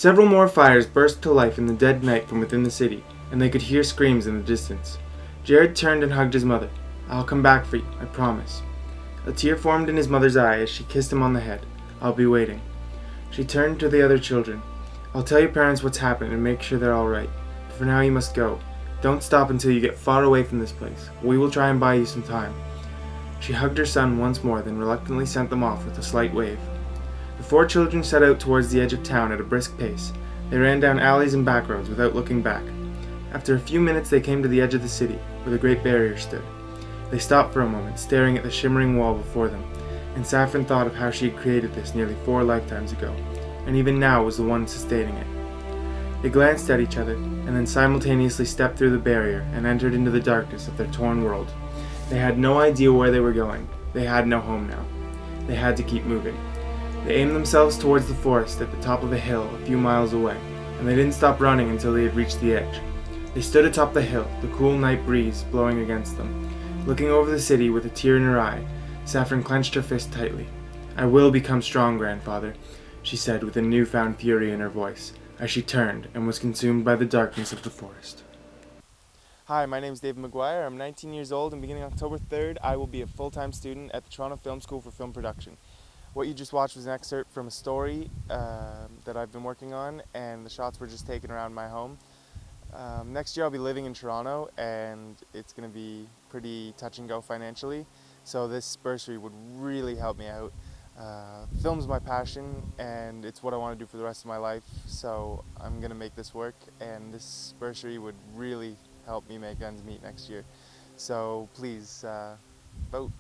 Several more fires burst to life in the dead night from within the city, and they could hear screams in the distance. Jared turned and hugged his mother. "I'll come back for you, I promise." A tear formed in his mother's eye as she kissed him on the head. "I'll be waiting." She turned to the other children. "I'll tell your parents what's happened and make sure they're all right. But for now you must go. Don't stop until you get far away from this place. We will try and buy you some time." She hugged her son once more, then reluctantly sent them off with a slight wave. The four children set out towards the edge of town at a brisk pace. They ran down alleys and back roads without looking back. After a few minutes they came to the edge of the city, where the great barrier stood. They stopped for a moment, staring at the shimmering wall before them, and Saffron thought of how she had created this nearly 4 lifetimes ago, and even now was the one sustaining it. They glanced at each other, and then simultaneously stepped through the barrier and entered into the darkness of their torn world. They had no idea where they were going. They had no home now. They had to keep moving. They aimed themselves towards the forest at the top of a hill a few miles away, and they didn't stop running until they had reached the edge. They stood atop the hill, the cool night breeze blowing against them. Looking over the city with a tear in her eye, Saffron clenched her fist tightly. "I will become strong, grandfather," she said with a newfound fury in her voice, as she turned and was consumed by the darkness of the forest. Hi, my name is David McGuire. I'm 19 years old, and beginning October 3rd, I will be a full-time student at the Toronto Film School for Film Production. What you just watched was an excerpt from a story that I've been working on, and the shots were just taken around my home. Next year I'll be living in Toronto, and it's going to be pretty touch and go financially, so this bursary would really help me out. Film's my passion, and it's what I want to do for the rest of my life, so I'm going to make this work, and this bursary would really help me make ends meet next year. So please vote.